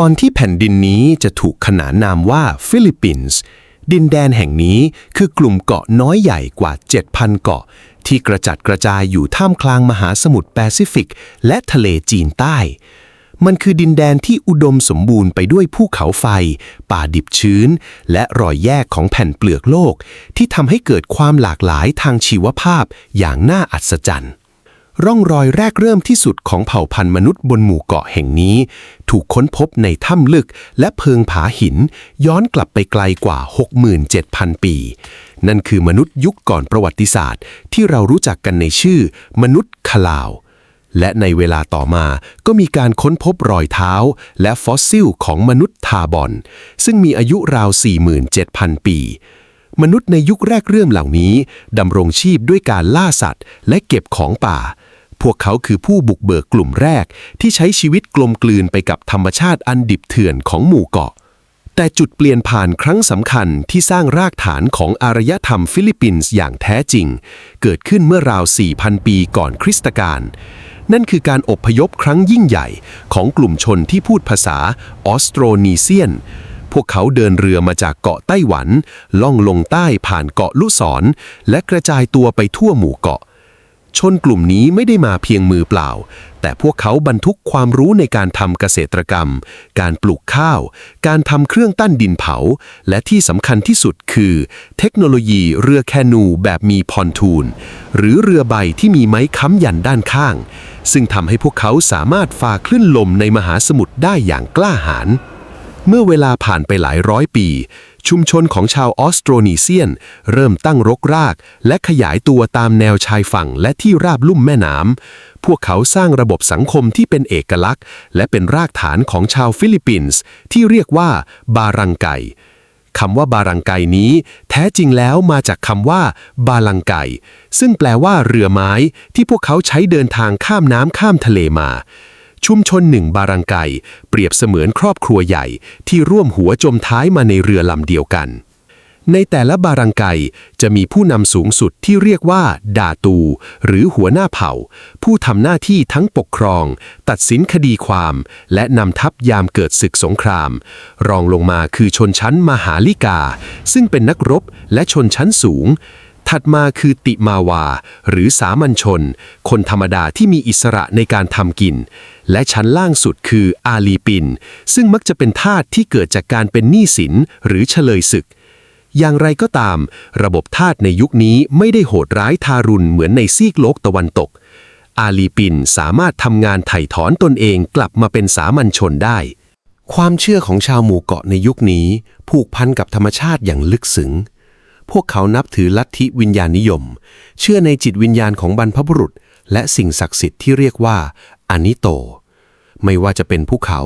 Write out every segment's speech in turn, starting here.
ก่อนที่แผ่นดินนี้จะถูกขนานนามว่าฟิลิปปินส์ดินแดนแห่งนี้คือกลุ่มเกาะน้อยใหญ่กว่า 7,000 เกาะที่กระจัดกระจายอยู่ท่ามกลางมหาสมุทรแปซิฟิกและทะเลจีนใต้มันคือดินแดนที่อุดมสมบูรณ์ไปด้วยภูเขาไฟป่าดิบชื้นและรอยแยกของแผ่นเปลือกโลกที่ทำให้เกิดความหลากหลายทางชีวภาพอย่างน่าอัศจรรย์ร่องรอยแรกเริ่มที่สุดของเผ่าพันธุ์มนุษย์บนหมู่เกาะแห่งนี้ถูกค้นพบในถ้ำลึกและเพิงผาหินย้อนกลับไปไกลกว่า 67,000 ปีนั่นคือมนุษย์ยุคก่อนประวัติศาสตร์ที่เรารู้จักกันในชื่อมนุษย์คลาวและในเวลาต่อมาก็มีการค้นพบรอยเท้าและฟอสซิลของมนุษย์ทาบอนซึ่งมีอายุราว 47,000 ปีมนุษย์ในยุคแรกเริ่มเหล่านี้ดำรงชีพด้วยการล่าสัตว์และเก็บของป่าพวกเขาคือผู้บุกเบิกกลุ่มแรกที่ใช้ชีวิตกลมกลืนไปกับธรรมชาติอันดิบเถื่อนของหมู่เกาะแต่จุดเปลี่ยนผ่านครั้งสำคัญที่สร้างรากฐานของอารยธรรมฟิลิปปินส์อย่างแท้จริงเกิดขึ้นเมื่อราว 4,000 ปีก่อนคริสตกาลนั่นคือการอพยพครั้งยิ่งใหญ่ของกลุ่มชนที่พูดภาษาออสโตรนีเซียนพวกเขาเดินเรือมาจากเกาะไต้หวันล่องลงใต้ผ่านเกาะลุศรและกระจายตัวไปทั่วหมู่เกาะชนกลุ่มนี้ไม่ได้มาเพียงมือเปล่าแต่พวกเขาบรรทุกความรู้ในการทำเกษตรกรรมการปลูกข้าวการทำเครื่องตั้นดินเผาและที่สำคัญที่สุดคือเทคโนโลยีเรือแคนูแบบมีพอนทูนหรือเรือใบที่มีไม้ค้ำยันด้านข้างซึ่งทำให้พวกเขาสามารถฝ่าคลื่นลมในมหาสมุทรได้อย่างกล้าหาญเมื่อเวลาผ่านไปหลายร้อยปีชุมชนของชาวออสโตรนีเซียนเริ่มตั้งรกรากและขยายตัวตามแนวชายฝั่งและที่ราบลุ่มแม่น้ำพวกเขาสร้างระบบสังคมที่เป็นเอกลักษณ์และเป็นรากฐานของชาวฟิลิปปินส์ที่เรียกว่าบารังไกคำว่าบารังไกนี้แท้จริงแล้วมาจากคำว่าบาลังไกซึ่งแปลว่าเรือไม้ที่พวกเขาใช้เดินทางข้ามน้ำข้ามทะเลมาชุมชนหนึ่งบารังไกเปรียบเสมือนครอบครัวใหญ่ที่ร่วมหัวจมท้ายมาในเรือลำเดียวกันในแต่ละบารังไกจะมีผู้นำสูงสุดที่เรียกว่าดาตูหรือหัวหน้าเผ่าผู้ทำหน้าที่ทั้งปกครองตัดสินคดีความและนำทัพยามเกิดศึกสงครามรองลงมาคือชนชั้นมหาลิกาซึ่งเป็นนักรบและชนชั้นสูงถัดมาคือติมาวาหรือสามัญชนคนธรรมดาที่มีอิสระในการทำกินและชั้นล่างสุดคืออาลีปินซึ่งมักจะเป็นทาสที่เกิดจากการเป็นหนี้สินหรือเฉลยศึกอย่างไรก็ตามระบบทาสในยุคนี้ไม่ได้โหดร้ายทารุณเหมือนในซีกโลกตะวันตกอาลีปินสามารถทำงานไถ่ถอนตนเองกลับมาเป็นสามัญชนได้ความเชื่อของชาวหมู่เกาะในยุคนี้ผูกพันกับธรรมชาติอย่างลึกซึ้งพวกเขานับถือลัทธิวิญญาณนิยมเชื่อในจิตวิญญาณของบรรพบุรุษและสิ่งศักดิ์สิทธิ์ที่เรียกว่าอานิโตไม่ว่าจะเป็นภูเขา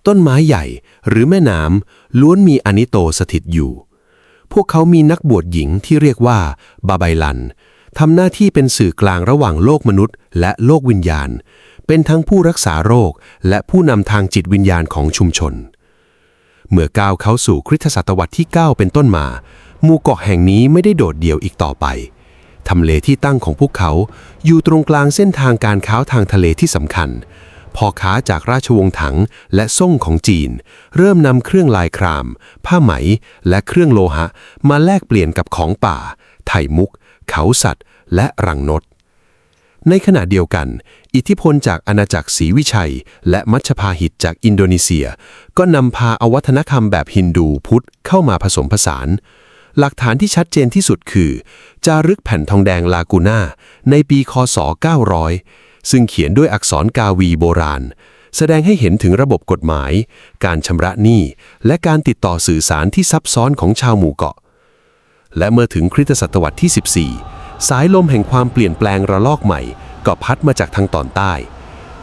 ต้นไม้ใหญ่หรือแม่น้ำล้วนมีอานิโตสถิตอยู่พวกเขามีนักบวชหญิงที่เรียกว่าบาไบลันทำหน้าที่เป็นสื่อกลางระหว่างโลกมนุษย์และโลกวิญญาณเป็นทั้งผู้รักษาโรคและผู้นำทางจิตวิญญาณของชุมชนเมื่อก้าวเข้าสู่คริสตศตวรรษที่ 9เป็นต้นมาหมู่เกาะแห่งนี้ไม่ได้โดดเดี่ยวอีกต่อไปทำเลที่ตั้งของพวกเขาอยู่ตรงกลางเส้นทางการค้าทางทะเลที่สำคัญพ่อค้าจากราชวงศ์ถังและซ่งของจีนเริ่มนำเครื่องลายครามผ้าไหมและเครื่องโลหะมาแลกเปลี่ยนกับของป่าไถ่มุกเขาสัตว์และรังนกในขณะเดียวกันอิทธิพลจากอาณาจักรศรีวิชัยและมัชพาหิตจากอินโดนีเซียก็นำพาเอาวัฒนธรรมแบบฮินดูพุทธเข้ามาผสมผสานหลักฐานที่ชัดเจนที่สุดคือจารึกแผ่นทองแดงลากูน่าในปีค.ศ. 900ซึ่งเขียนด้วยอักษรกาวีโบราณแสดงให้เห็นถึงระบบกฎหมายการชำระหนี้และการติดต่อสื่อสารที่ซับซ้อนของชาวหมู่เกาะและเมื่อถึงคริสตศตวรรษที่ 14สายลมแห่งความเปลี่ยนแปลงระลอกใหม่ก็พัดมาจากทางตอนใต้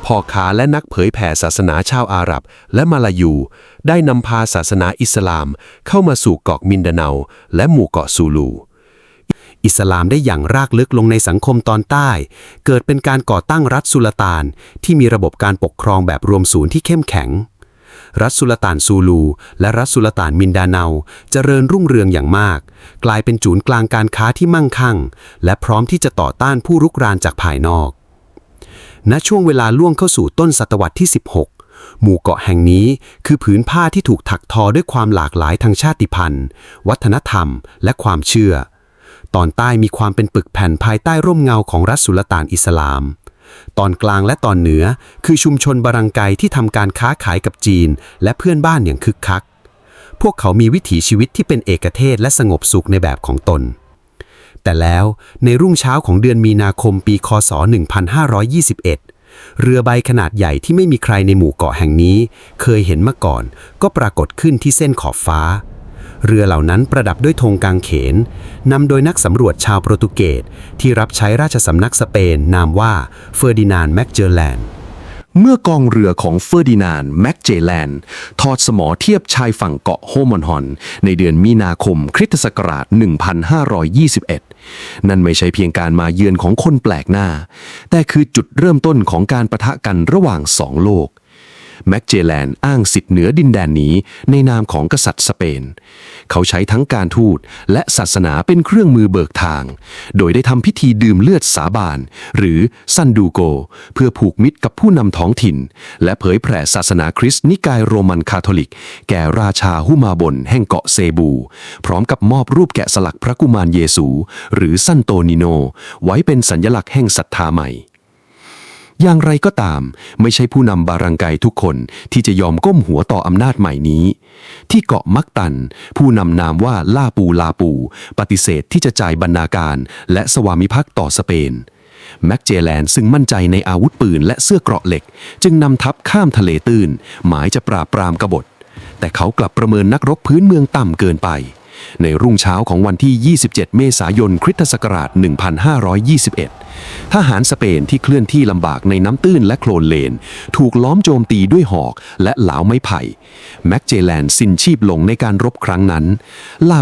พ่อค้าและนักเผยแผ่ศาสนาชาวอาหรับและมาลายูได้นำพาศาสนาอิสลามเข้ามาสู่เกาะมินดาเนาและหมู่เกาะซูลูอิสลามได้อย่างรากลึกลงในสังคมตอนใต้เกิดเป็นการก่อตั้งรัฐสุลต่านที่มีระบบการปกครองแบบรวมศูนย์ที่เข้มแข็งรัฐสุลต่านซูลูและรัฐสุลต่านมินดาเนาเจริญรุ่งเรืองอย่างมากกลายเป็นศูนย์กลางการค้าที่มั่งคั่งและพร้อมที่จะต่อต้านผู้รุกรานจากภายนอกณช่วงเวลาล่วงเข้าสู่ต้นศตวรรษที่ 16 หมู่เกาะแห่งนี้คือผืนผ้าที่ถูกถักทอด้วยความหลากหลายทางชาติพันธุ์วัฒนธรรมและความเชื่อตอนใต้มีความเป็นปึกแผ่นภายใต้ร่มเงาของรัฐสุลต่านอิสลามตอนกลางและตอนเหนือคือชุมชนบารังไกที่ทำการค้าขายกับจีนและเพื่อนบ้านอย่างคึกคักพวกเขามีวิถีชีวิตที่เป็นเอกเทศและสงบสุขในแบบของตนแต่แล้วในรุ่งเช้าของเดือนมีนาคมปีคศ1521เรือใบขนาดใหญ่ที่ไม่มีใครในหมู่เกาะแห่งนี้เคยเห็นมาก่อนก็ปรากฏขึ้นที่เส้นขอบฟ้าเรือเหล่านั้นประดับด้วยธงกางเขนนำโดยนักสำรวจชาวโปรตุเกสที่รับใช้ราชสำนักสเปนนามว่าเฟอร์ดินานด์แมกเจแลนเมื่อกองเรือของเฟอร์ดินานด์แมกเจแลนทอดสมอเทียบชายฝั่งเกาะโฮมอนฮอนในเดือนมีนาคมคริสตศักราช 1521 นั่นไม่ใช่เพียงการมาเยือนของคนแปลกหน้าแต่คือจุดเริ่มต้นของการปะทะกันระหว่างสองโลกแมกเจแลนอ้างสิทธิ์เหนือดินแดนนี้ในนามของกษัตริย์สเปนเขาใช้ทั้งการทูตและศาสนาเป็นเครื่องมือเบิกทางโดยได้ทำพิธีดื่มเลือดสาบานหรือซันดูโกเพื่อผูกมิตรกับผู้นำท้องถิ่นและเผยแผ่ศาสนาคริสต์นิกายโรมันคาทอลิกแก่ราชาฮุมาบนแห่งเกาะเซบูพร้อมกับมอบรูปแกะสลักพระกุมารเยซูหรือซันโตนิโนไว้เป็นสัญลักษณ์แห่งศรัทธาใหม่อย่างไรก็ตามไม่ใช่ผู้นำบารังไกทุกคนที่จะยอมก้มหัวต่ออำนาจใหม่นี้ที่เกาะมักตันผู้นำนามว่าลาปูปฏิเสธที่จะจ่ายบรรณาการและสวามิภักดิ์ต่อสเปนแมกเจแลนซึ่งมั่นใจในอาวุธปืนและเสื้อเกราะเหล็กจึงนำทัพข้ามทะเลตื้นหมายจะปราบปรามกบฏแต่เขากลับประเมินนักรบพื้นเมืองต่ำเกินไปในรุ่งเช้าของวันที่ 27 เมษายนคริสตศักราช 1521 ทหารสเปนที่เคลื่อนที่ลำบากในน้ำตื้นและโคลนเลนถูกล้อมโจมตีด้วยหอกและเหลาไม้ไผ่แมกเจแลนสิ้นชีพลงในการรบครั้งนั้นลา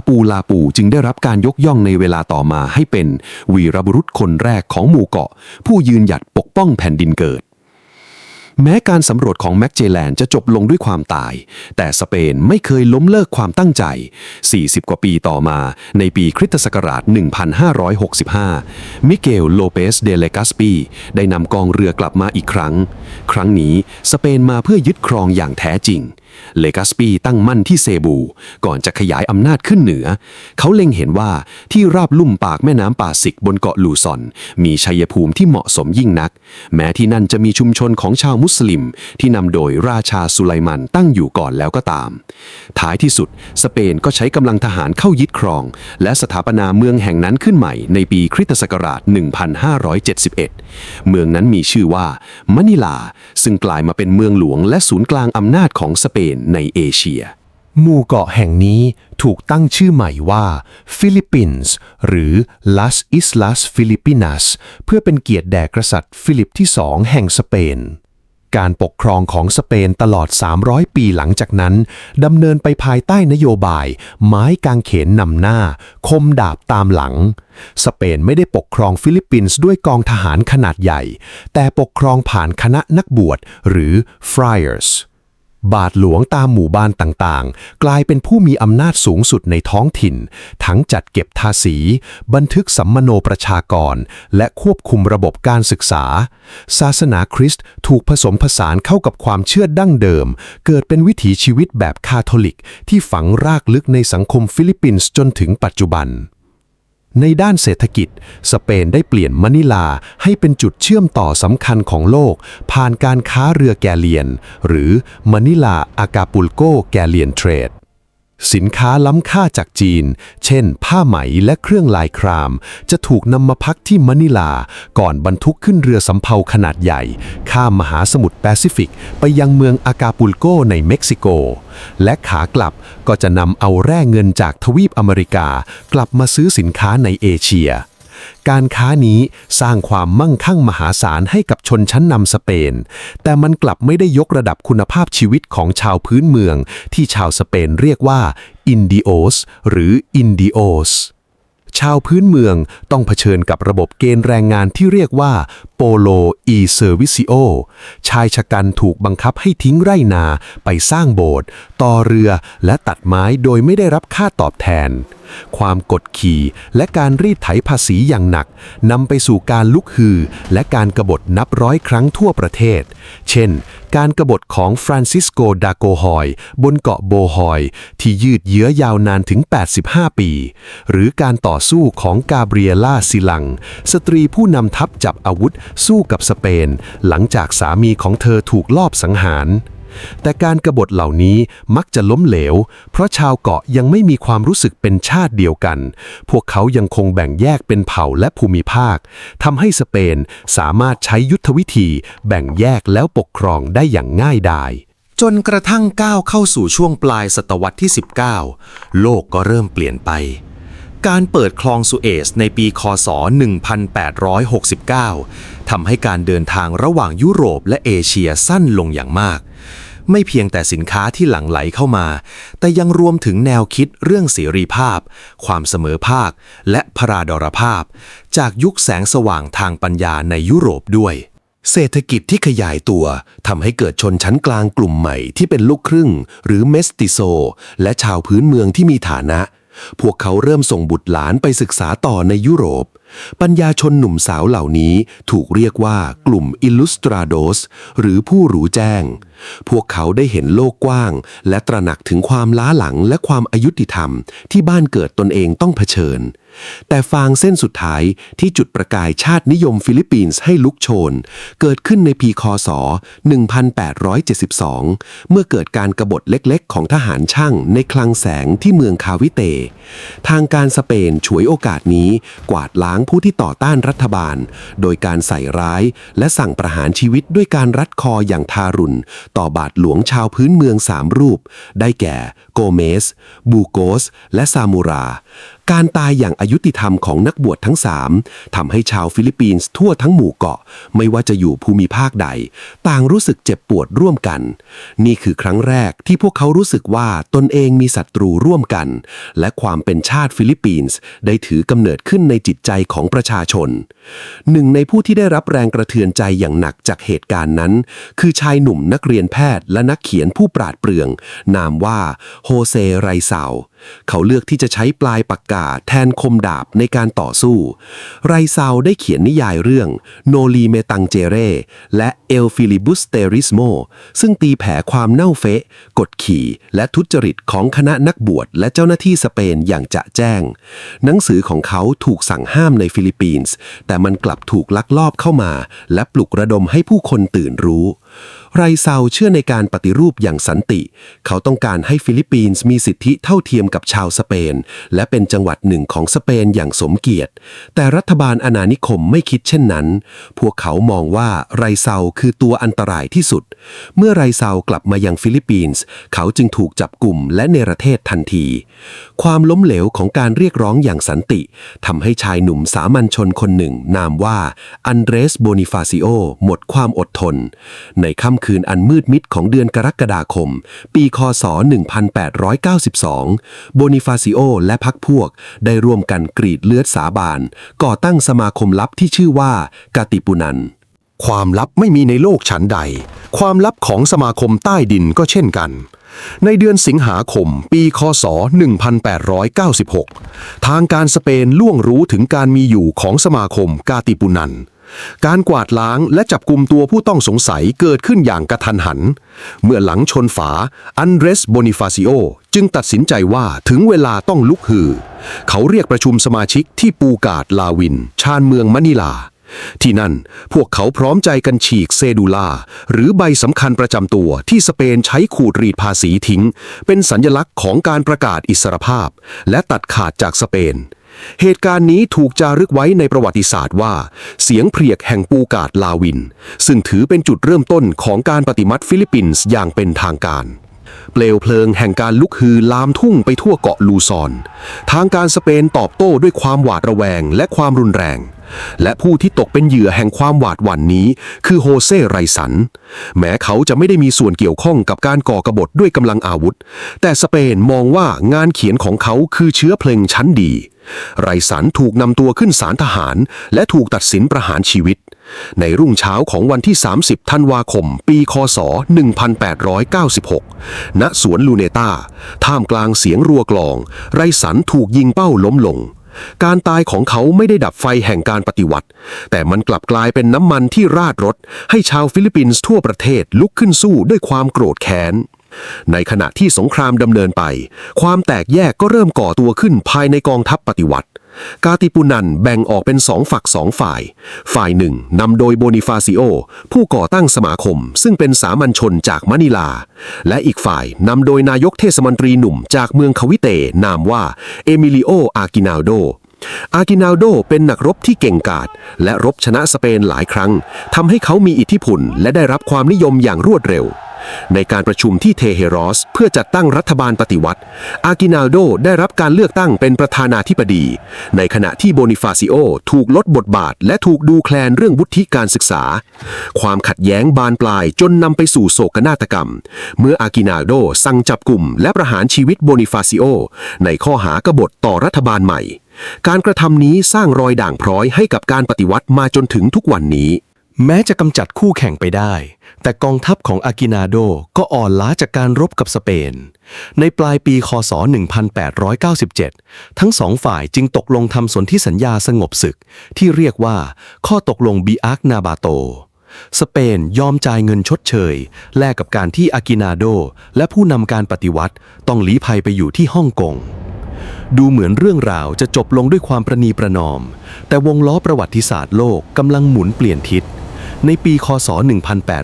ปูจึงได้รับการยกย่องในเวลาต่อมาให้เป็นวีรบุรุษคนแรกของหมู่เกาะผู้ยืนหยัดปกป้องแผ่นดินเกิดแม้การสำรวจของแมกเจแลนจะจบลงด้วยความตายแต่สเปนไม่เคยล้มเลิกความตั้งใจ40 กว่าปีต่อมาในปีคริสตศักราช 1565 มิเกล โลเปส เดเลกาสปีได้นำกองเรือกลับมาอีกครั้งนี้สเปนมาเพื่อยึดครองอย่างแท้จริงเลกาสปีตั้งมั่นที่เซบูก่อนจะขยายอำนาจขึ้นเหนือเขาเล็งเห็นว่าที่ราบลุ่มปากแม่น้ำป่าสิกบนเกาะลูซอนมีชัยภูมิที่เหมาะสมยิ่งนักแม้ที่นั่นจะมีชุมชนของชาวมุสลิมที่นำโดยราชาสุไลมันตั้งอยู่ก่อนแล้วก็ตามท้ายที่สุดสเปนก็ใช้กำลังทหารเข้ายึดครองและสถาปนาเมืองแห่งนั้นขึ้นใหม่ในปีคริสตศักราช 1571 เมืองนั้นมีชื่อว่ามะนิลาซึ่งกลายมาเป็นเมืองหลวงและศูนย์กลางอำนาจของสเปนในเอเชียหมู่เกาะแห่งนี้ถูกตั้งชื่อใหม่ว่าฟิลิปปินส์หรือ Las Islas Filipinas เพื่อเป็นเกียรติแด่กษัตริย์ฟิลิปที่2แห่งสเปนการปกครองของสเปนตลอด300 ปีหลังจากนั้นดำเนินไปภายใต้นโยบายไม้กางเขนนำหน้าคมดาบตามหลังสเปนไม่ได้ปกครองฟิลิปปินส์ด้วยกองทหารขนาดใหญ่แต่ปกครองผ่านคณะนักบวชหรือ friarsบาทหลวงตามหมู่บ้านต่างๆกลายเป็นผู้มีอำนาจสูงสุดในท้องถิ่นทั้งจัดเก็บภาษีบันทึกสัมมโนประชากรและควบคุมระบบการศึกษาศาสนาคริสต์ถูกผสมผสานเข้ากับความเชื่อดั้งเดิมเกิดเป็นวิถีชีวิตแบบคาทอลิกที่ฝังรากลึกในสังคมฟิลิปปินส์จนถึงปัจจุบันในด้านเศรษฐกิจสเปนได้เปลี่ยนมะนิลาให้เป็นจุดเชื่อมต่อสำคัญของโลกผ่านการค้าเรือแกเลียนหรือมะนิลาอากาปูลโกแกเลียนเทรดสินค้าล้ำค่าจากจีนเช่นผ้าไหมและเครื่องลายครามจะถูกนำมาพักที่มะนิลาก่อนบรรทุกขึ้นเรือสำเภาขนาดใหญ่ข้ามมหาสมุทรแปซิฟิกไปยังเมืองอากาปูลโกในเม็กซิโกและขากลับก็จะนำเอาแร่เงินจากทวีปอเมริกากลับมาซื้อสินค้าในเอเชียการค้านี้สร้างความมั่งคั่งมหาศาลให้กับชนชั้นนำสเปนแต่มันกลับไม่ได้ยกระดับคุณภาพชีวิตของชาวพื้นเมืองที่ชาวสเปนเรียกว่าอินดิโอสหรืออินดิโอสชาวพื้นเมืองต้องเผชิญกับระบบเกณฑ์แรงงานที่เรียกว่าโปโลอีเซอร์วิซิโอชายชะกันถูกบังคับให้ทิ้งไร่นาไปสร้างโบสถ์ต่อเรือและตัดไม้โดยไม่ได้รับค่าตอบแทน ความกดขี่และการรีดไถภาษีอย่างหนักนำไปสู่การลุกฮือและการกบฏนับร้อยครั้งทั่วประเทศ เช่น การกบฏของฟรานซิสโก ดาโกฮอยบนเกาะโบฮอยที่ยืดเยื้อยาวนานถึง 85 ปี หรือการต่อสู้ของกาเบรียล่า ซิลัง สตรีผู้นำทัพจับอาวุธสู้กับสเปนหลังจากสามีของเธอถูกลอบสังหาร แต่การกบฏเหล่านี้มักจะล้มเหลวเพราะชาวเกาะยังไม่มีความรู้สึกเป็นชาติเดียวกันพวกเขายังคงแบ่งแยกเป็นเผ่าและภูมิภาคทำให้สเปนสามารถใช้ยุทธวิธีแบ่งแยกแล้วปกครองได้อย่างง่ายดายจนกระทั่งก้าวเข้าสู่ช่วงปลายศตวรรษที่ 19 โลกก็เริ่มเปลี่ยนไปการเปิดคลองสุเอซในปีค.ศ. 1869 ทำให้การเดินทางระหว่างยุโรปและเอเชียสั้นลงอย่างมากไม่เพียงแต่สินค้าที่หลั่งไหลเข้ามาแต่ยังรวมถึงแนวคิดเรื่องเสรีภาพความเสมอภาคและพราดรภาพจากยุคแสงสว่างทางปัญญาในยุโรปด้วยเศรษฐกิจที่ขยายตัวทำให้เกิดชนชั้นกลางกลุ่มใหม่ที่เป็นลูกครึ่งหรือเมสติโซและชาวพื้นเมืองที่มีฐานะพวกเขาเริ่มส่งบุตรหลานไปศึกษาต่อในยุโรปปัญญาชนหนุ่มสาวเหล่านี้ถูกเรียกว่ากลุ่มอิลลุสตราโดสหรือผู้รู้แจ้งพวกเขาได้เห็นโลกกว้างและตระหนักถึงความล้าหลังและความอายุติธรรมที่บ้านเกิดตนเองต้องเผชิญแต่ฟางเส้นสุดท้ายที่จุดประกายชาตินิยมฟิลิปปินส์ให้ลุกโชนเกิดขึ้นในปีค.ศ. 1872 เมื่อเกิดการกบฏเล็กๆของทหารช่างในคลังแสงที่เมืองคาวิเตทางการสเปนฉวยโอกาสนี้กวาดล้างผู้ที่ต่อต้านรัฐบาลโดยการใส่ร้ายและสั่งประหารชีวิตด้วยการรัดคออย่างทารุณต่อบาทหลวงชาวพื้นเมือง3 รูปได้แก่โกเมสบูโกสและซามูราการตายอย่างอายุติธรรมของนักบวชทั้ง3ทำให้ชาวฟิลิปปินส์ทั่วทั้งหมู่เกาะไม่ว่าจะอยู่ภูมิภาคใดต่างรู้สึกเจ็บปวดร่วมกันนี่คือครั้งแรกที่พวกเขารู้สึกว่าตนเองมีศัตรูร่วมกันและความเป็นชาติฟิลิปปินส์ได้ถือกำเนิดขึ้นในจิตใจของประชาชนหนึ่งในผู้ที่ได้รับแรงกระเทือนใจอย่างหนักจากเหตุการณ์นั้นคือชายหนุ่มนักเรียนแพทย์และนักเขียนผู้ปราดเปรื่องนามว่าโฮเซไรซาวเขาเลือกที่จะใช้ปลายปากกาแทนคมดาบในการต่อสู้ไรซาวได้เขียนนิยายเรื่องโนลีเมตังเจเรและเอลฟิลิบุสเตริสโมซึ่งตีแผ่ความเน่าเฟะกดขี่และทุจริตของคณะนักบวชและเจ้าหน้าที่สเปนอย่างจะแจ้งหนังสือของเขาถูกสั่งห้ามในฟิลิปปินส์แต่มันกลับถูกลักลอบเข้ามาและปลุกระดมให้ผู้คนตื่นรู้ไรซาวเชื่อในการปฏิรูปอย่างสันติเขาต้องการให้ฟิลิปปินส์มีสิทธิเท่าเทียมกับชาวสเปนและเป็นจังหวัดหนึ่งของสเปนอย่างสมเกียรติแต่รัฐบาลอาณานิคมไม่คิดเช่นนั้นพวกเขามองว่าไรซาวคือตัวอันตรายที่สุดเมื่อไรซาวกลับมายังฟิลิปปินส์เขาจึงถูกจับกุมและเนรเทศทันทีความล้มเหลวของการเรียกร้องอย่างสันติทำให้ชายหนุ่มสามัญชนคนหนึ่งนามว่าอันเดรสโบนิฟาซิโอหมดความอดทนในค่ำคืนอันมืดมิดของเดือนกรกฎาคมปีค.ศ. 1892 โบนิฟาซิโอและพรรคพวกได้ร่วมกันกรีดเลือดสาบานก่อตั้งสมาคมลับที่ชื่อว่ากาติปุนันความลับไม่มีในโลกฉันใดความลับของสมาคมใต้ดินก็เช่นกันในเดือนสิงหาคมปีค.ศ. 1896 ทางการสเปนล่วงรู้ถึงการมีอยู่ของสมาคมกาติปุนันการกวาดล้างและจับกุมตัวผู้ต้องสงสัยเกิดขึ้นอย่างกระทันหันเมื่อหลังชนฝาอันเดรสโบนิฟาซิโอจึงตัดสินใจว่าถึงเวลาต้องลุกฮือเขาเรียกประชุมสมาชิกที่ปูกาดลาวินชานเมืองมะนิลาที่นั่นพวกเขาพร้อมใจกันฉีกเซดูลาหรือใบสำคัญประจำตัวที่สเปนใช้ขูดรีดภาษีทิ้งเป็นสัญลักษณ์ของการประกาศอิสรภาพและตัดขาดจากสเปนเหตุการณ์นี้ถูกจารึกไว้ในประวัติศาสตร์ว่าเสียงเพรียกแห่งปูกาดลาวินซึ่งถือเป็นจุดเริ่มต้นของการปฏิวัติฟิลิปปินส์อย่างเป็นทางการเปลวเพลิงแห่งการลุกฮือลามทุ่งไปทั่วเกาะลูซอนทางการสเปนตอบโต้ด้วยความหวาดระแวงและความรุนแรงและผู้ที่ตกเป็นเหยื่อแห่งความหวาดหวั่นนี้คือโฮเซไรสันแม้เขาจะไม่ได้มีส่วนเกี่ยวข้องกับการก่อกบฏด้วยกำลังอาวุธแต่สเปนมองว่างานเขียนของเขาคือเชื้อเพลิงชั้นดีไรสันถูกนำตัวขึ้นศาลทหารและถูกตัดสินประหารชีวิต ในรุ่งเช้าของวันที่ 30 ธันวาคม ปีคศ 1896 ณ สวนลูเนตาท่ามกลางเสียงรัวกลอง ไรสันถูกยิงเป้าล้มลง การตายของเขาไม่ได้ดับไฟแห่งการปฏิวัติ แต่มันกลับกลายเป็นน้ำมันที่ราดรถให้ชาวฟิลิปปินส์ทั่วประเทศลุกขึ้นสู้ด้วยความโกรธแค้น ในขณะที่สงครามดำเนินไป ความแตกแยกก็เริ่มก่อตัวขึ้นภายในกองทัพปฏิวัติ กาติปุนันแบ่งออกเป็น2 ฝัก 2 ฝ่าย ฝ่ายหนึ่งนำโดยโบนิฟาซิโอผู้ก่อตั้งสมาคมซึ่งเป็นสามัญชนจากมะนิลา และอีกฝ่ายนำโดยนายกเทศมนตรีหนุ่มจากเมืองคาวิเตนามว่าเอมิลิโอ อากินาโด อากินาโดเป็นนักรบที่เก่งกาจและรบชนะสเปนหลายครั้งทำให้เขามีอิทธิพลและได้รับความนิยมอย่างรวดเร็ว ในการประชุมที่เทเฮรอสเพื่อจัดตั้งรัฐบาลปฏิวัติ อากินาโดได้รับการเลือกตั้งเป็นประธานาธิบดี ในขณะที่โบนิฟาซิโอถูกลดบทบาทและถูกดูแคลนเรื่องวุฒิการศึกษา ความขัดแย้งบานปลายจนนำไปสู่โศกนาฏกรรม เมื่ออากินาโดสั่งจับกลุ่มและประหารชีวิตโบนิฟาซิโอในข้อหากบฏต่อรัฐบาลใหม่ การกระทำนี้สร้างรอยด่างพร้อยให้กับการปฏิวัติมาจนถึงทุกวันนี้ แม้จะกำจัดคู่แข่งไปได้ แต่กองทัพของอากินาโดก็อ่อนล้าจากการรบกับสเปน ในปลายปีคศ 1897 ทั้ง2 ฝ่ายจึงตกลงทำสนธิสัญญาสงบศึกที่เรียกว่าข้อตกลงบิอาร์กนาบาโต สเปนยอมจ่ายเงินชดเชยแลกกับการที่อากินาโดและผู้นำการปฏิวัติต้องลี้ภัยไปอยู่ที่ฮ่องกง ดูเหมือนเรื่องราวจะจบลงด้วยความประนีประนอม แต่วงล้อประวัติศาสตร์โลกกำลังหมุนเปลี่ยนทิศ ในปีคศ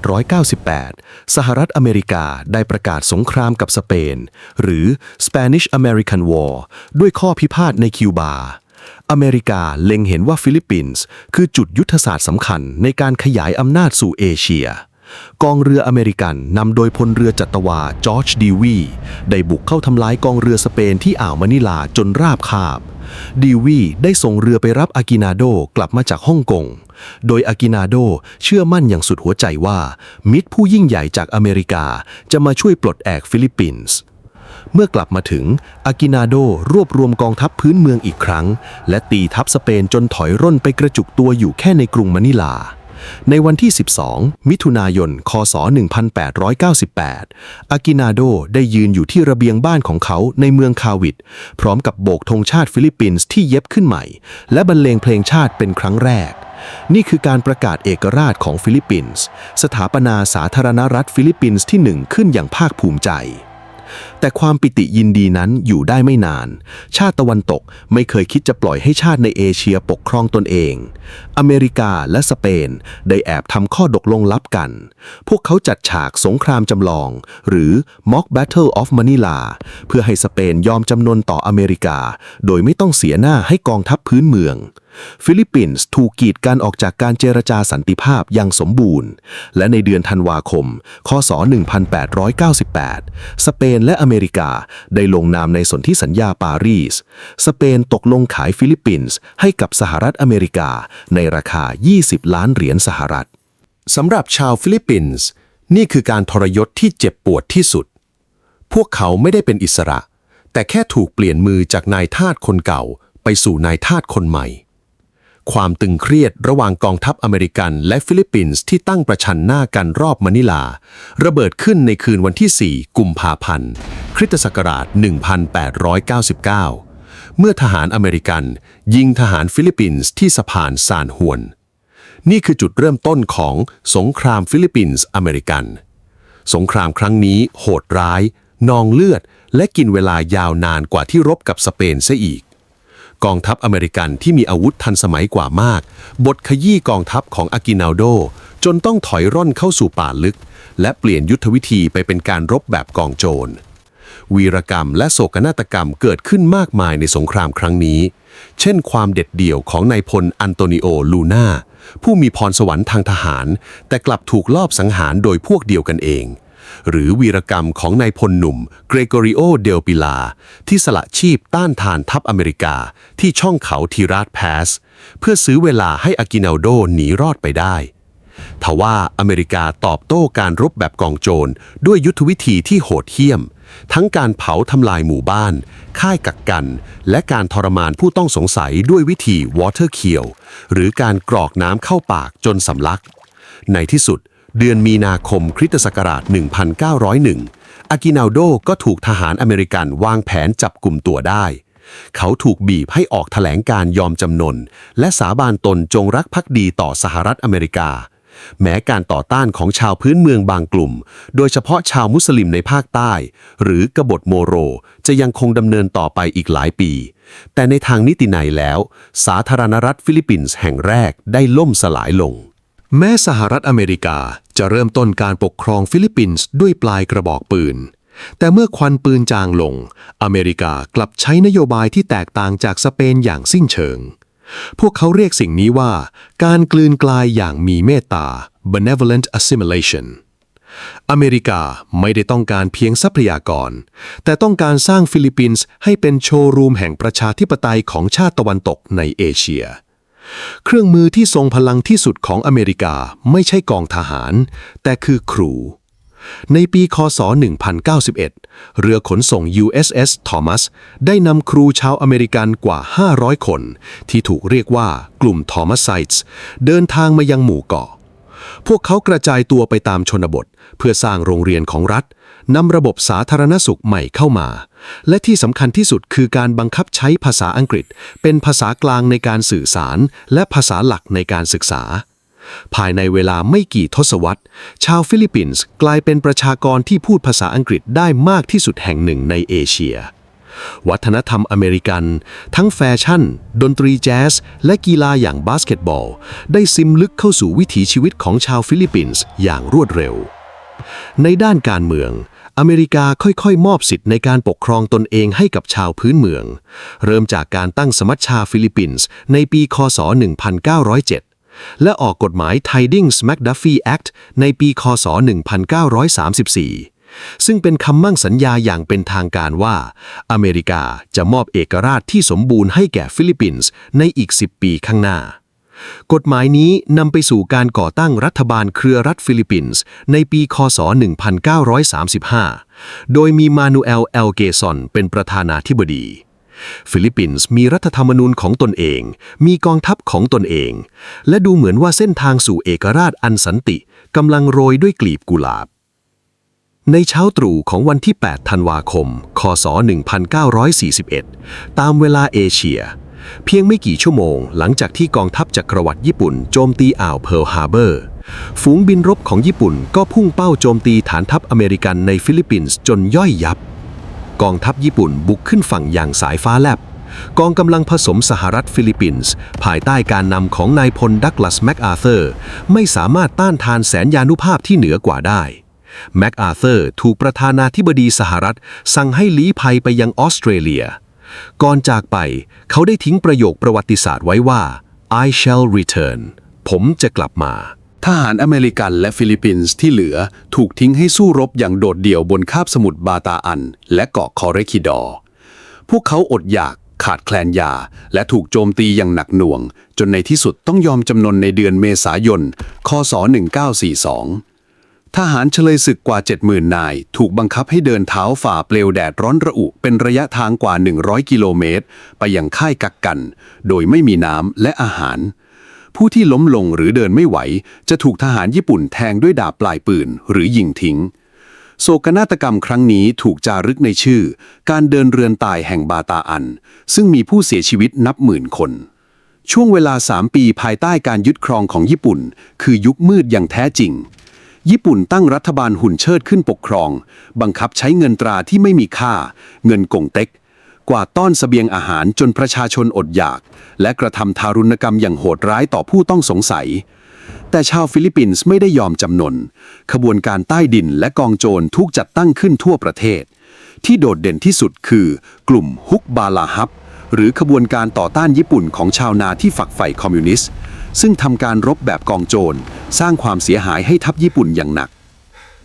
1898 สหรัฐอเมริกาได้ประกาศสงครามกับสเปนหรือ Spanish American War ด้วยข้อพิพาทในคิวบา อเมริกาเล็งเห็นว่าฟิลิปปินส์คือจุดยุทธศาสตร์สำคัญในการขยายอำนาจสู่เอเชีย กองเรืออเมริกันนำโดยพลเรือจัตวาจอร์จดีวีได้บุกเข้าทำลายกองเรือสเปนที่อ่าวมะนิลาจนราบคาบ ดีวีได้ส่งเรือไปรับอากินาโดกลับมาจากฮ่องกง โดยอากินาโดเชื่อมั่นอย่างสุดหัวใจว่ามิตรผู้ยิ่งใหญ่จากอเมริกาจะมาช่วยปลดแอกฟิลิปปินส์ เมื่อกลับมาถึงอากินาโดรวบรวมกองทัพพื้นเมืองอีกครั้งและตีทัพสเปนจนถอยร่นไปกระจุกตัวอยู่แค่ในกรุงมะนิลา ในวันที่ 12 มิถุนายน คศ 1898 อากินาโดได้ยืนอยู่ที่ระเบียงบ้านของเขาในเมืองคาวิดพร้อมกับโบกธงชาติฟิลิปปินส์ที่เย็บขึ้นใหม่และบรรเลงเพลงชาติเป็นครั้งแรก นี่คือการประกาศเอกราชของฟิลิปปินส์สถาปนาสาธารณรัฐฟิลิปปินส์ที่ 1 ขึ้นอย่างภาคภูมิใจ แต่ความปิติยินดีนั้นอยู่ได้ไม่นาน ชาติตะวันตกไม่เคยคิดจะปล่อยให้ชาติในเอเชียปกครองตนเอง อเมริกาและสเปนได้แอบทำข้อตกลงลับกัน พวกเขาจัดฉากสงครามจำลองหรือ Mock Battle of Manila เพื่อให้สเปนยอมจำนนต่ออเมริกาโดยไม่ต้องเสียหน้าให้กองทัพพื้นเมือง ฟิลิปปินส์ถูกกีดกันออกจากการเจรจาสันติภาพอย่างสมบูรณ์และในเดือนธันวาคม คศ 1898 สเปนและอเมริกาได้ลงนามในสนธิสัญญาปารีส สเปนตกลงขายฟิลิปปินส์ให้กับสหรัฐอเมริกาในราคา 20 ล้านเหรียญสหรัฐ สำหรับชาวฟิลิปปินส์นี่คือการทรยศที่เจ็บปวดที่สุด พวกเขาไม่ได้เป็นอิสระ แต่แค่ถูกเปลี่ยนมือจากนายทาสคนเก่าไปสู่นายทาสคนใหม่ ความตึงเครียดระหว่างกองทัพอเมริกันและฟิลิปปินส์ที่ตั้งประชันหน้ากันรอบมะนิลาระเบิดขึ้นในคืนวันที่ 4 กุมภาพันธ์ คริสตศักราช 1899 เมื่อทหารอเมริกันยิงทหารฟิลิปปินส์ที่สะพานซานฮวน นี่คือจุดเริ่มต้นของสงครามฟิลิปปินส์อเมริกัน สงครามครั้งนี้โหดร้าย นองเลือดและกินเวลายาวนานกว่าที่รบกับสเปนซะอีก กองทัพอเมริกันที่มีอาวุธทันสมัยกว่ามากบดขยี้กองทัพของอากินาโดจนต้องถอยร่นเข้าสู่ป่าลึกและเปลี่ยนยุทธวิธีไปเป็นการรบแบบกองโจร วีรกรรมและโศกนาฏกรรมเกิดขึ้นมากมายในสงครามครั้งนี้ เช่นความเด็ดเดี่ยวของนายพลอันโตนิโอ ลูน่าผู้มีพรสวรรค์ทางทหารแต่กลับถูกลอบสังหารโดยพวกเดียวกันเองหรือวีรกรรมของนายพลหนุ่มเกรโกริโอ เดลปิลาที่สละชีพต้านทานทัพอเมริกาที่ช่องเขาทีราสแพสเพื่อซื้อเวลาให้อากินาโดหนีรอดไปได้ ทว่าอเมริกาตอบโต้การรบแบบกองโจรด้วยยุทธวิธีที่โหดเหี้ยมทั้งการเผาทำลายหมู่บ้านค่ายกักกันและการทรมานผู้ต้องสงสัยด้วยวิธี water kill หรือการกรอกน้ำเข้าปากจนสำลักในที่สุดเดือนมีนาคมคริสตศักราช 1901 อากินัลโดก็ถูกทหารอเมริกันวางแผนจับกลุ่มตัวได้เขาถูกบีบให้ออกแถลงการยอมจำนนและสาบานตนจงรักภักดีต่อสหรัฐอเมริกาแม้การต่อต้านของชาวพื้นเมืองบางกลุ่มโดยเฉพาะชาวมุสลิมในภาคใต้หรือกบฏโมโรจะยังคงดำเนินต่อไปอีกหลายปีแต่ในทางนิตินัยแล้วสาธารณรัฐฟิลิปปินส์แห่งแรกได้ล่มสลายลงแม้สหรัฐอเมริกาจะเริ่มต้นการปกครองฟิลิปปินส์ด้วยปลายกระบอกปืนแต่เมื่อควันปืนจางลงอเมริกากลับใช้นโยบายที่แตกต่างจากสเปนอย่างสิ้นเชิงพวกเขาเรียกสิ่งนี้ว่าการกลืนกลายอย่างมีเมตตา benevolent assimilation อเมริกาไม่ได้ต้องการเพียงทรัพยากรแต่ต้องการสร้างฟิลิปปินส์ให้เป็นโชว์รูมแห่งประชาธิปไตยของชาติตะวันตกในเอเชียเครื่องมือที่ทรงพลังที่สุดของอเมริกาไม่ใช่กองทหารแต่คือครูในปีคศ 1091 เรือขนส่ง USS Thomas ได้นำครูชาวอเมริกันกว่า 500 คนที่ถูกเรียกว่ากลุ่ม Thomasites เดินทางมายังหมู่เกาะพวกเขากระจายตัวไปตามชนบทเพื่อสร้างโรงเรียนของรัฐนำระบบสาธารณสุขใหม่เข้ามาและที่สำคัญที่สุดคือการบังคับใช้ภาษาอังกฤษเป็นภาษากลางในการสื่อสารและภาษาหลักในการศึกษาภายในเวลาไม่กี่ทศวรรษชาวฟิลิปปินส์กลายเป็นประชากรที่พูดภาษาอังกฤษได้มากที่สุดแห่งหนึ่งในเอเชียวัฒนธรรมอเมริกันทั้งแฟชั่นดนตรีแจ๊สและกีฬาอย่างบาสเกตบอลได้ซึมลึกเข้าสู่วิถีชีวิตของชาวฟิลิปปินส์อย่างรวดเร็วในด้านการเมืองอเมริกาค่อยๆมอบสิทธิ์ในการปกครองตนเองให้กับชาวพื้นเมืองเริ่มจากการตั้งสมัชชาฟิลิปปินส์ในปีคศ 1907และออกกฎหมาย Tidings-McDuffie Act ในปีคศ 1934 ซึ่งเป็นคำมั่นสัญญาอย่างเป็นทางการว่าอเมริกาจะมอบเอกราชที่สมบูรณ์ให้แก่ฟิลิปปินส์ในอีก 10 ปีข้างหน้ากฎหมายนี้นำไปสู่การก่อตั้งรัฐบาลเครือรัฐฟิลิปปินส์ในปีคศ 1935 โดยมีมานูเอล เอลเกซอนเป็นประธานาธิบดีฟิลิปปินส์มีรัฐธรรมนูญของตนเองมีกองทัพของตนเองและดูเหมือนว่าเส้นทางสู่เอกราชอันสันติกำลังโรยด้วยกลีบกุหลาบในเช้าตรู่ของวันที่ 8 ธันวาคม คศ 1941 ตามเวลาเอเชียเพียงไม่กี่ชั่วโมงหลังจากที่กองทัพจักรวรรดิญี่ปุ่นโจมตีอ่าวเพิร์ลฮาร์เบอร์ฝูงบินรบของญี่ปุ่นก็พุ่งเป้าโจมตีฐานทัพอเมริกันในฟิลิปปินส์จนย่อยยับกองทัพญี่ปุ่นบุกขึ้นฝั่งอย่างสายฟ้าแลบกองกำลังผสมสหรัฐฟิลิปปินส์ภายใต้การนำของนายพลดักลัสแมคอาเธอร์ไม่สามารถต้านทานแสนยานุภาพที่เหนือกว่าได้แมคอาเธอร์ถูกประธานาธิบดีสหรัฐสั่งให้ลี้ภัยไปยังออสเตรเลียก่อนจากไปเขาได้ทิ้งประโยคประวัติศาสตร์ไว้ว่า I shall return ผมจะกลับมาทหารอเมริกันและฟิลิปปินส์ที่เหลือถูกทิ้งให้สู้รบอย่างโดดเดี่ยวบนคาบสมุทรบาตาอันและเกาะคอเรคิดอร์พวกเขาอดอยากขาดแคลนยาและถูกโจมตีอย่างหนักหน่วงจนในที่สุดต้องยอมจำนนในเดือนเมษายน คศ 1942ทหารเฉลยศึกกว่า 70,000 นายถูกบังคับให้เดินเท้าฝ่าเปลวแดดร้อนระอุเป็นระยะทางกว่า 100 กิโลเมตรไปยังค่ายกักกันโดยไม่มีน้ำและอาหารผู้ที่ล้มลงหรือเดินไม่ไหวจะถูกทหารญี่ปุ่นแทงด้วยดาบปลายปืนหรือยิงทิ้งโศกนาฏกรรมครั้งนี้ถูกจารึกในชื่อการเดินเรือนตายแห่งบาตาอันซึ่งมีผู้เสียชีวิตนับหมื่นคนช่วงเวลา 3 ปีภายใต้การยึดครองของญี่ปุ่นคือยุคมืดอย่างแท้จริงญี่ปุ่นตั้งรัฐบาลหุ่นเชิดขึ้นปกครองบังคับใช้เงินตราที่ไม่มีค่าเงินกงเต็กกวาดต้อนเสบียงอาหารจนประชาชนอดอยากและกระทำทารุณกรรมอย่างโหดร้ายต่อผู้ต้องสงสัยแต่ชาวฟิลิปปินส์ไม่ได้ยอมจำนนขบวนการใต้ดินและกองโจรถูกจัดตั้งขึ้นทั่วประเทศที่โดดเด่นที่สุดคือกลุ่มฮุกบาลาฮับหรือขบวนการต่อต้านญี่ปุ่นของชาวนาที่ฝักใฝ่คอมมิวนิสต์ซึ่งทำการรบแบบกองโจรสร้างความเสียหายให้ทัพญี่ปุ่นอย่างหนัก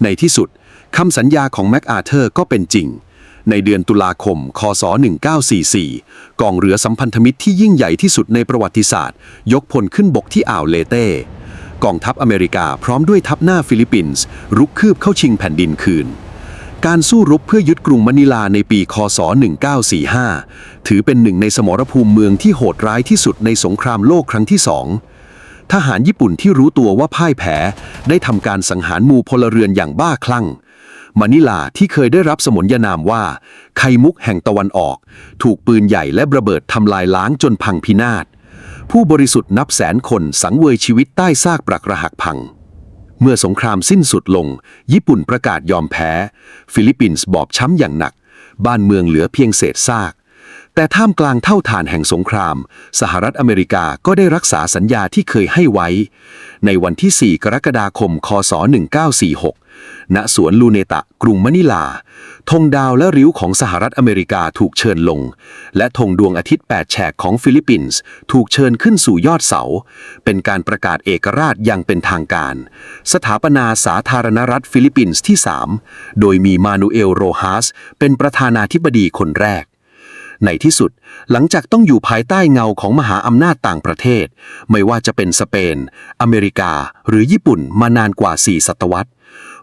ในที่สุดคำสัญญาของแมคอาเธอร์ก็เป็นจริงในเดือนตุลาคม คศ 1944 กองเรือสัมพันธมิตรที่ยิ่งใหญ่ที่สุดในประวัติศาสตร์ยกพลขึ้นบกที่อ่าวเลเต้ กองทัพอเมริกาพร้อมด้วยทัพหน้าฟิลิปปินส์รุกคืบเข้าชิงแผ่นดินคืนการสู้รบเพื่อยึดกรุงมะนิลาในปีคศ 1945 ถือเป็นหนึ่งในสมรภูมิเมืองที่โหดร้ายที่สุดในสงครามโลกครั้งที่สองทหารญี่ปุ่นที่รู้ตัวว่าพ่ายแพ้ได้ทำการสังหารหมู่พลเรือนอย่างบ้าคลั่งมะนิลาที่เคยได้รับสมญานามว่าไข่มุกแห่งตะวันออกถูกปืนใหญ่และระเบิดทำลายล้างจนพังพินาศผู้บริสุทธิ์นับแสนคนสังเวยชีวิตใต้ซากปรักหักพังเมื่อสงครามสิ้นสุดลงญี่ปุ่นประกาศยอมแพ้ฟิลิปปินส์บอบช้ำอย่างหนักบ้านเมืองเหลือเพียงเศษซากแต่ท่ามกลางเท่าฐานแห่งสงครามสหรัฐอเมริกาก็ได้รักษาสัญญาที่เคยให้ไว้ในวันที่ 4 กรกฎาคม คศ 1946 ณ สวนลูเนตะกรุงมะนิลาธงดาวและริ้วของสหรัฐอเมริกาถูกเชิญลงและธงดวงอาทิตย์8แฉกของฟิลิปปินส์ถูกเชิญขึ้นสู่ยอดเสาเป็นการประกาศเอกราชอย่างเป็นทางการสถาปนาสาธารณรัฐฟิลิปปินส์ที่ 3 โดยมีมานูเอล โรฮาสเป็นประธานาธิบดีคนแรกในที่สุดหลังจากต้องอยู่ภายใต้เงาของมหาอำนาจต่างประเทศไม่ว่าจะเป็นสเปนอเมริกาหรือญี่ปุ่นมานานกว่า4ศตวรรษ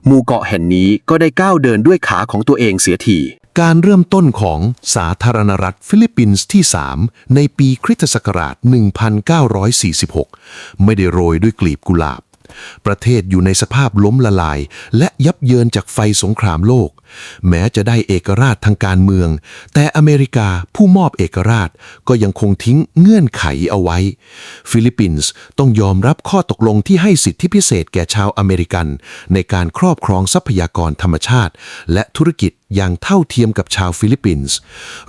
หมู่เกาะแห่งนี้ก็ได้ก้าวเดินด้วยขาของตัวเองเสียทีการเริ่มต้นของสาธารณรัฐฟิลิปปินส์ที่ 3 ในปีคริสตศักราช 1946 ไม่ได้โรยด้วยกลีบกุหลาบประเทศอยู่ในสภาพล้มละลายและยับเยินจากไฟสงครามโลกแม้จะได้เอกราชทางการเมืองแต่อเมริกาผู้มอบเอกราชก็ยังคงทิ้งเงื่อนไขเอาไว้ฟิลิปปินส์ต้องยอมรับข้อตกลงที่ให้สิทธิพิเศษแก่ชาวอเมริกันในการครอบครองทรัพยากรธรรมชาติและธุรกิจอย่างเท่าเทียมกับชาวฟิลิปปินส์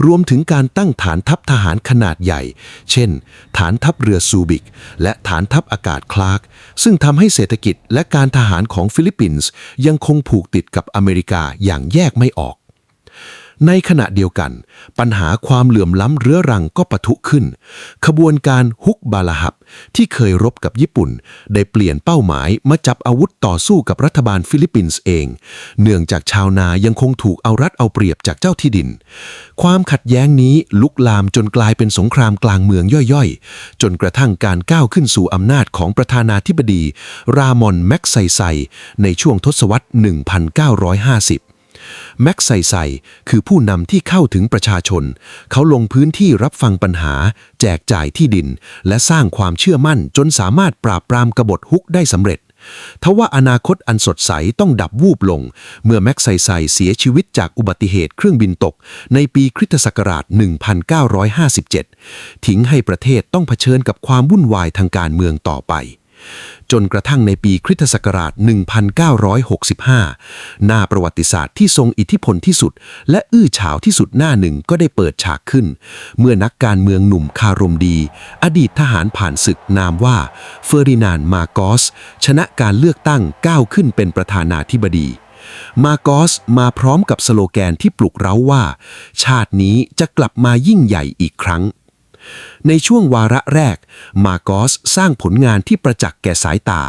รวมถึงการตั้งฐานทัพทหารขนาดใหญ่เช่นฐานทัพเรือซูบิกและฐานทัพอากาศคลาร์กซึ่งทำให้เศรษฐกิจและการทหารของฟิลิปปินส์ยังคงผูกติดกับอเมริกาอย่างแยกไม่ออกในขณะเดียวกันปัญหาความเหลื่อมล้ำเรื้อรังก็ปะทุขึ้นขบวนการฮุกบาลาฮับที่เคยรบกับญี่ปุ่นได้เปลี่ยนเป้าหมายมาจับอาวุธต่อสู้กับรัฐบาลฟิลิปปินส์เองเนื่องจากชาวนายังคงถูกเอารัดเอาเปรียบจากเจ้าที่ดินความขัดแย้งนี้ลุกลามจนกลายเป็นสงครามกลางเมืองย่อยๆจนกระทั่งการก้าวขึ้นสู่อำนาจของประธานาธิบดีรามอน แม็กไซไซในช่วงทศวรรษ 1950แม็กไซไซคือผู้นำที่เข้าถึงประชาชนเขาลงพื้นที่รับฟังปัญหาแจกจ่ายที่ดินและสร้างความเชื่อมั่นจนสามารถปราบปรามกบฏฮุกได้สำเร็จทว่าอนาคตอันสดใสต้องดับวูบลงเมื่อแม็กไซไซเสียชีวิตจากอุบัติเหตุเครื่องบินตกในปีคริสตศักราช 1957 ทิ้งให้ประเทศต้องเผชิญกับความวุ่นวายทางการเมืองต่อไปจนกระทั่งในปีคริสตศักราช 1965 หน้าประวัติศาสตร์ที่ทรงอิทธิพลที่สุดและอื้อฉาวที่สุดหน้าหนึ่งก็ได้เปิดฉากขึ้นเมื่อนักการเมืองหนุ่มคารมดีอดีตทหารผ่านศึกนามว่าเฟอร์ดินานด์ มาโกสชนะการเลือกตั้งก้าวขึ้นเป็นประธานาธิบดีมาโกสมาพร้อมกับสโลแกนที่ปลุกเร้าว่าชาตินี้จะกลับมายิ่งใหญ่อีกครั้งในช่วงวาระแรกมาโกสสร้างผลงานที่ประจักษ์แก่สายตา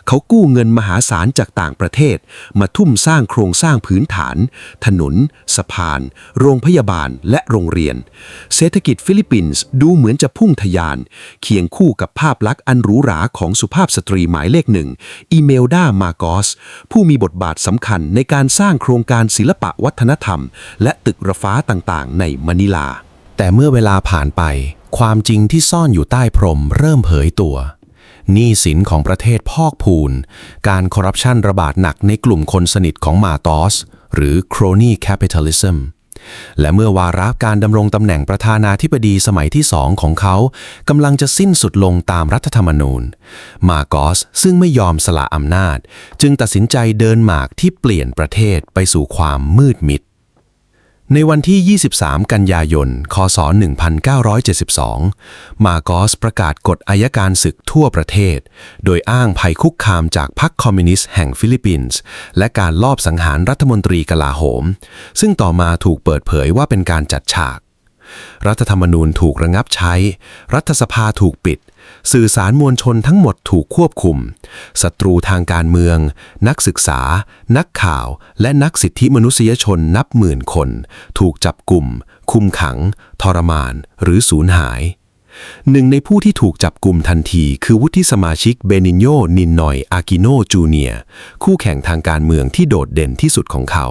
เขากู้เงินมหาศาลจากต่างประเทศมาทุ่มสร้างโครงสร้างพื้นฐานถนนสะพานโรงพยาบาลและโรงเรียนเศรษฐกิจฟิลิปปินส์ดูเหมือนจะพุ่งทะยานเคียงคู่กับภาพลักษณ์อันหรูหราของสุภาพสตรีหมายเลขหนึ่งอิเมลดา มาโกสผู้มีบทบาทสำคัญในการสร้างโครงการศิลปะวัฒนธรรมและตึกระฟ้าต่างๆในมะนิลาแต่เมื่อเวลาผ่านไปความจริงที่ซ่อนอยู่ใต้พรมเริ่มเผยตัวหนี้สินของประเทศพอกพูนการคอร์รัปชันระบาดหนักในกลุ่มคนสนิทของมาโกสหรือ crony capitalism และเมื่อวาระการดำรงตำแหน่งประธานาธิบดีสมัยที่2ของเขากำลังจะสิ้นสุดลงตามรัฐธรรมนูญมาโกสซึ่งไม่ยอมสละอำนาจจึงตัดสินใจเดินหมากที่เปลี่ยนประเทศไปสู่ความมืดมิดในวันที่ 23 กันยายน คศ 1972 มาโกสประกาศกฎอัยการศึกทั่วประเทศโดยอ้างภัยคุกคามจากพรรคคอมมิวนิสต์แห่งฟิลิปปินส์และการลอบสังหารรัฐมนตรีกลาโหมซึ่งต่อมาถูกเปิดเผยว่าเป็นการจัดฉากรัฐธรรมนูญถูกระงับใช้รัฐสภาถูกปิดสื่อสารมวลชนทั้งหมดถูกควบคุมศัตรูทางการเมืองนักศึกษานักข่าวและนักสิทธิมนุษยชนนับหมื่นคนถูกจับกุมคุมขังทรมานหรือสูญหาย หนึ่งในผู้ที่ถูกจับกุมทันทีคือวุฒิสมาชิกเบนิโญ นินนอย อากิโน จูเนียร์คู่แข่งทางการเมืองที่โดดเด่นที่สุดของเขา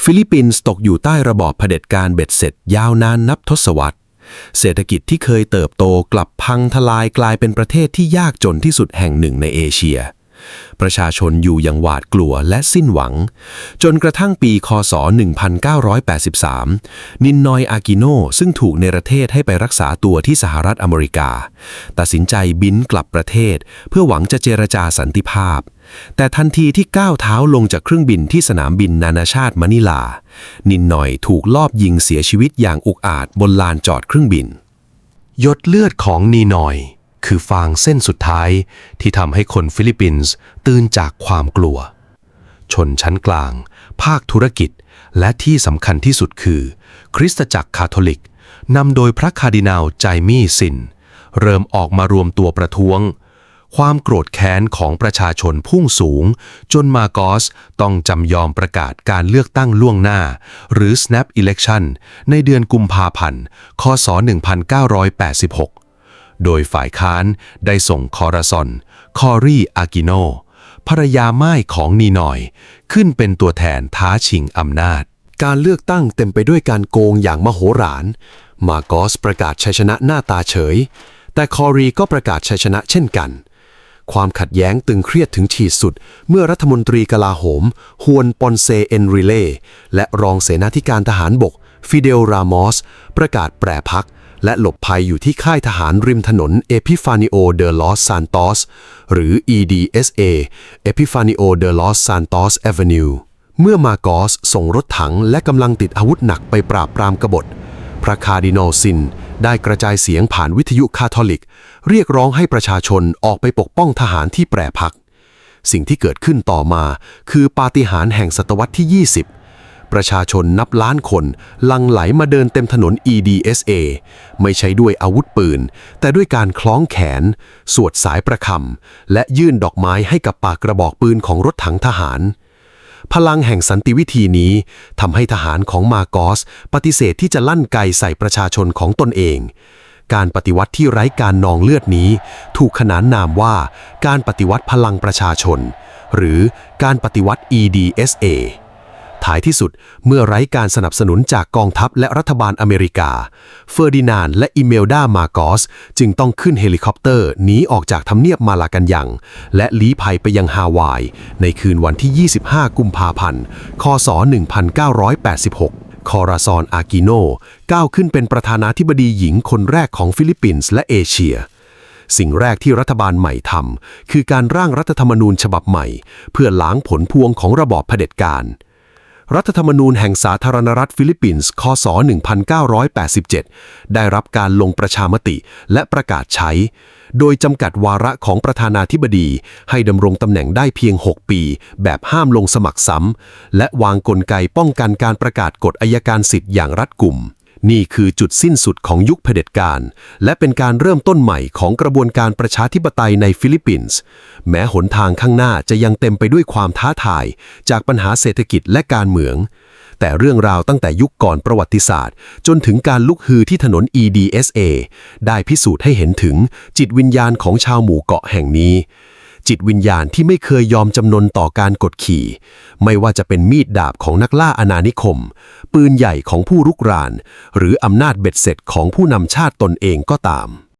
ฟิลิปปินส์ตกอยู่ใต้ระบอบเผด็จการเบ็ดเสร็จยาวนานนับทศวรรษเศรษฐกิจที่เคยเติบโตกลับพังทลายกลายเป็นประเทศที่ยากจนที่สุดแห่งหนึ่งในเอเชียประชาชนอยู่อย่างหวาดกลัวและสิ้นหวังจนกระทั่งปีคศ 1983 นินนอย อากิโนซึ่งถูกเนรเทศให้ไปรักษาตัวที่สหรัฐอเมริกาตัดสินใจบินกลับประเทศเพื่อหวังจะเจรจาสันติภาพแต่ทันทีที่ก้าวเท้าลงจากเครื่องบินที่สนามบินนานาชาติมะนิลานินนอยถูกลอบยิงเสียชีวิตอย่างอุกอาจบนลานจอดเครื่องบินหยดเลือดของนีนอยคือฟางเส้นสุดท้ายที่ทำให้คนฟิลิปปินส์ตื่นจากความกลัวชนชั้นกลางภาคธุรกิจและที่สำคัญที่สุดคือคริสตจักรคาทอลิกนำโดยพระคาร์ดินัลไจมี่ซินเริ่มออกมารวมตัวประท้วงความโกรธแค้นของประชาชนพุ่งสูงจนมาโกสต้องจำยอมประกาศการเลือกตั้งล่วงหน้าหรือ snap election ในเดือนกุมภาพันธ์ คศ 1986 โดยฝ่ายค้านได้ส่งคอราซอน คอรี อากิโน ภรรยาม่ายของนีนอยขึ้นเป็นตัวแทนท้าชิงอำนาจการเลือกตั้งเต็มไปด้วยการโกงอย่างมโหฬารมาโกสประกาศชัยชนะหน้าตาเฉยแต่คอรีก็ประกาศชัยชนะเช่นกันความขัดแย้งตึงเครียดถึงขีดสุดเมื่อรัฐมนตรีกลาโหมฮวนปอนเซเอนริเล่และรองเสนาธิการทหารบกฟิเดลรามอสประกาศแปรพรรคและหลบภัยอยู่ที่ค่ายทหารริมถนนเอพิฟานิโอเดลอสซานโตสหรือ EDSA เอพิฟานิโอเดลอสซานโตสแอเวนิวเมื่อมาโกสส่งรถถังและกำลังติดอาวุธหนักไปปราบปรามกบฏพระคาร์ดินัลซินได้กระจายเสียงผ่านวิทยุคาทอลิกเรียกร้องให้ประชาชนออกไปปกป้องทหารที่แปรพรรคสิ่งที่เกิดขึ้นต่อมาคือปาฏิหาริย์แห่งศตวรรษที่ 20ประชาชนนับล้านคนหลั่งไหลมาเดินเต็มถนน EDSA ไม่ใช่ด้วยอาวุธปืนแต่ด้วยการคล้องแขนสวดสายประคำและยื่นดอกไม้ให้กับปากกระบอกปืนของรถถังทหารพลังแห่งสันติวิธีนี้ทำให้ทหารของมาโกสปฏิเสธที่จะลั่นไกใส่ประชาชนของตนเองการปฏิวัติที่ไร้การนองเลือดนี้ถูกขนานนามว่าการปฏิวัติพลังประชาชนหรือการปฏิวัติ EDSA ท้ายที่สุดเมื่อไร้การสนับสนุนจากกองทัพและรัฐบาลอเมริกาเฟอร์ดินานด์และอิเมลดามาโกสจึงต้องขึ้นเฮลิคอปเตอร์หนีออกจากทำเนียบมาลากันยังและลี้ภัยไปยังฮาวายในคืนวันที่ 25 กุมภาพันธ์ คศ 1986 คอราซอน อากิโนก้าวขึ้นเป็นประธานาธิบดีหญิงคนแรกของฟิลิปปินส์และเอเชียสิ่งแรกที่รัฐบาลใหม่ทำคือการร่างรัฐธรรมนูญฉบับใหม่เพื่อล้างผลพวงของระบอบเผด็จการรัฐธรรมนูญแห่งสาธารณรัฐฟิลิปปินส์ คศ 1987 ได้รับการลงประชามติและประกาศใช้โดยจำกัดวาระของประธานาธิบดีให้ดำรงตำแหน่งได้เพียง 6 ปีแบบห้ามลงสมัครซ้ำและวางกลไกป้องกันการประกาศกฎอัยการสิทธิ์อย่างรัดกุมนี่คือจุดสิ้นสุดของยุคเผด็จการและเป็นการเริ่มต้นใหม่ของกระบวนการประชาธิปไตยในฟิลิปปินส์แม้หนทางข้างหน้าจะยังเต็มไปด้วยความท้าทายจากปัญหาเศรษฐกิจและการเมืองแต่เรื่องราวตั้งแต่ยุคก่อนประวัติศาสตร์จนถึงการลุกฮือที่ถนน EDSA ได้พิสูจน์ให้เห็นถึงจิตวิญญาณของชาวหมู่เกาะแห่งนี้จิตวิญญาณที่ไม่เคยยอมจำนนต่อการกดขี่ไม่ว่าจะเป็นมีดดาบของนักล่าอาณานิคมปืนใหญ่ของผู้รุกรานหรืออำนาจเบ็ดเสร็จของผู้นำชาติตนเองก็ตาม